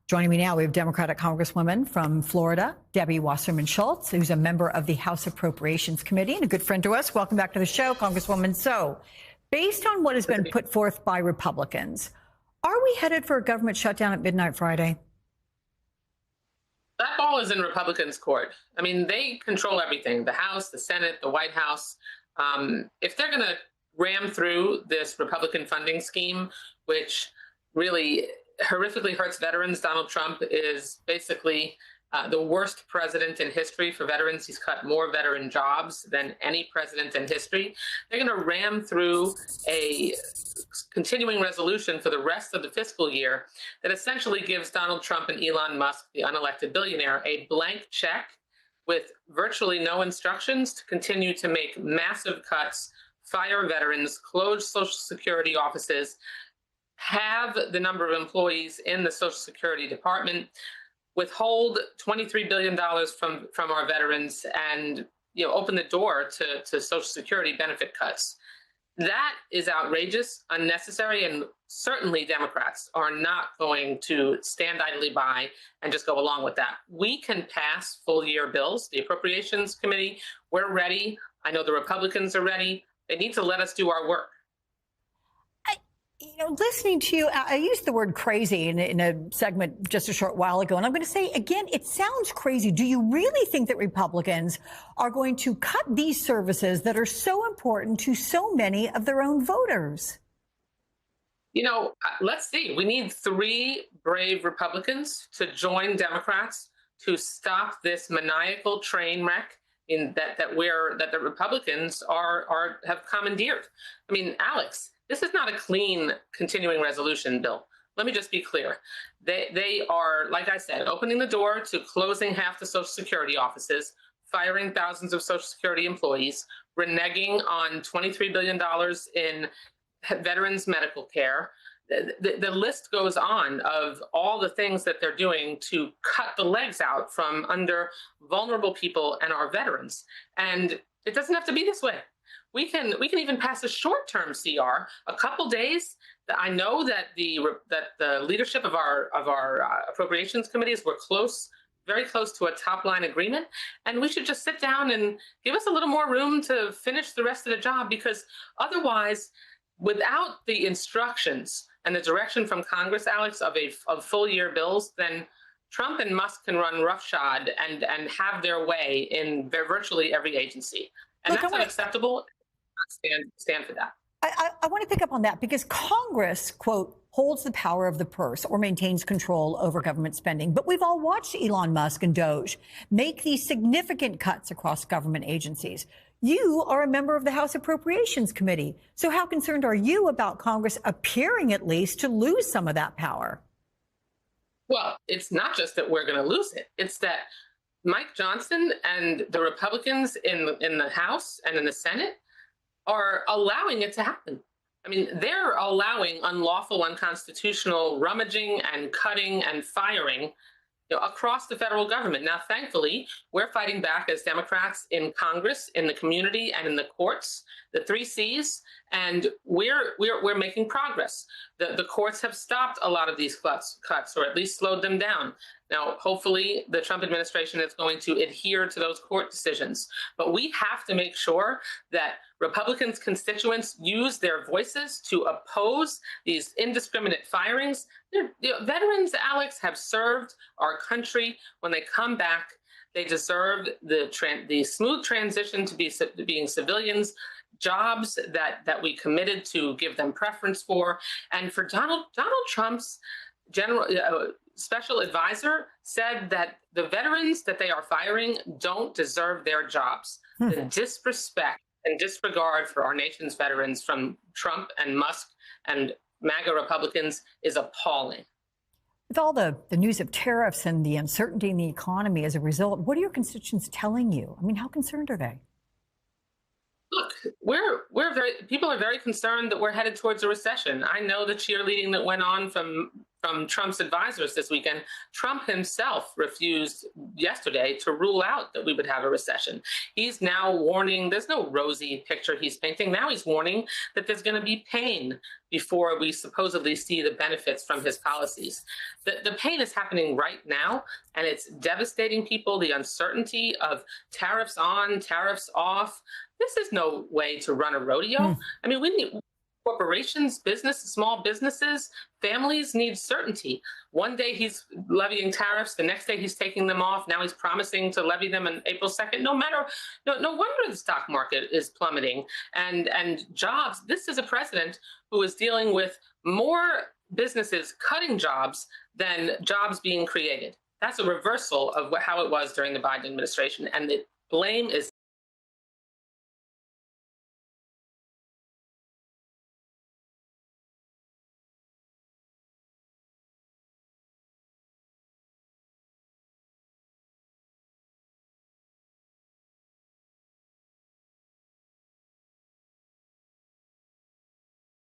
Joining me now, we have Democratic Congresswoman from Florida, Debbie Wasserman Schultz, who's a member of the House Appropriations Committee and a good friend to us. Welcome back to the show, Congresswoman. So, based on what has been put forth by Republicans, are we headed for a government shutdown at midnight Friday? That ball is in Republicans' court. I mean, they control everything, the House, the Senate, the White House. If they're going to ram through this Republican funding scheme, which really horrifically hurts veterans, Donald Trump is basically the worst president in history for veterans. He's cut more veteran jobs than any president in history. They're going to ram through a continuing resolution for the rest of the fiscal year that essentially gives Donald Trump and Elon Musk, the unelected billionaire, a blank check with virtually no instructions to continue to make massive cuts, fire veterans, close Social Security offices, have the number of employees in the Social Security Department, withhold $23 billion from our veterans, and open the door to Social Security benefit cuts. That is outrageous, unnecessary, and certainly Democrats are not going to stand idly by and just go along with that. We can pass full-year bills. The Appropriations Committee, we're ready. I know the Republicans are ready. They need to let us do our work. Listening to you, I used the word crazy in a segment just a short while ago, and I'm going to say again, it sounds crazy. Do you really think that Republicans are going to cut these services that are so important to so many of their own voters? Let's see. We need 3 brave Republicans to join Democrats to stop this maniacal train wreck that the Republicans have commandeered. I mean, Alex, this is not a clean continuing resolution bill. Let me just be clear. They are, like I said, opening the door to closing half the Social Security offices, firing thousands of Social Security employees, reneging on $23 billion in veterans' medical care. The list goes on of all the things that they're doing to cut the legs out from under vulnerable people and our veterans. And it doesn't have to be this way. We can even pass a short-term CR, a couple days. I know that the leadership of our appropriations committees were very close to a top-line agreement, and we should just sit down and give us a little more room to finish the rest of the job, because otherwise, without the instructions and the direction from Congress, Alex, of full-year bills, then Trump and Musk can run roughshod and have their way in virtually every agency. And that's unacceptable. Stand for that. I want to pick up on that because Congress, quote, holds the power of the purse or maintains control over government spending. But we've all watched Elon Musk and Doge make these significant cuts across government agencies. You are a member of the House Appropriations Committee. So how concerned are you about Congress appearing at least to lose some of that power? Well, it's not just that we're going to lose it. It's that Mike Johnson and the Republicans in the House and in the Senate are allowing it to happen. I mean, they're allowing unlawful, unconstitutional rummaging and cutting and firing across the federal government. Now, thankfully, we're fighting back as Democrats in Congress, in the community, and in the courts, the 3 Cs, and we're making progress. The courts have stopped a lot of these cuts, or at least slowed them down. Now, hopefully, the Trump administration is going to adhere to those court decisions. But we have to make sure that Republicans' constituents use their voices to oppose these indiscriminate firings. Veterans, Alex, have served our country. When they come back, they deserve the smooth transition to being civilians, jobs that we committed to give them preference for. And for Donald Trump's special advisor said that the veterans that they are firing don't deserve their jobs. The disrespect and disregard for our nation's veterans from Trump and Musk and MAGA Republicans is appalling. With all the news of tariffs and the uncertainty in the economy as a result, what are your constituents telling you? I mean, how concerned are they? Look, people are very concerned that we're headed towards a recession. I know the cheerleading that went on from from Trump's advisors this weekend. Trump himself refused yesterday to rule out that we would have a recession. He's now warning, there's no rosy picture he's painting. Now he's warning that there's going to be pain before we supposedly see the benefits from his policies. The pain is happening right now, and it's devastating people. The uncertainty of tariffs on, tariffs off. This is no way to run a rodeo. I mean, we need corporations, small businesses, families need certainty. One day he's levying tariffs, the next day he's taking them off. Now he's promising to levy them on April 2nd. No wonder the stock market is plummeting and jobs. This is a president who is dealing with more businesses cutting jobs than jobs being created. That's a reversal of how it was during the Biden administration. And the blame is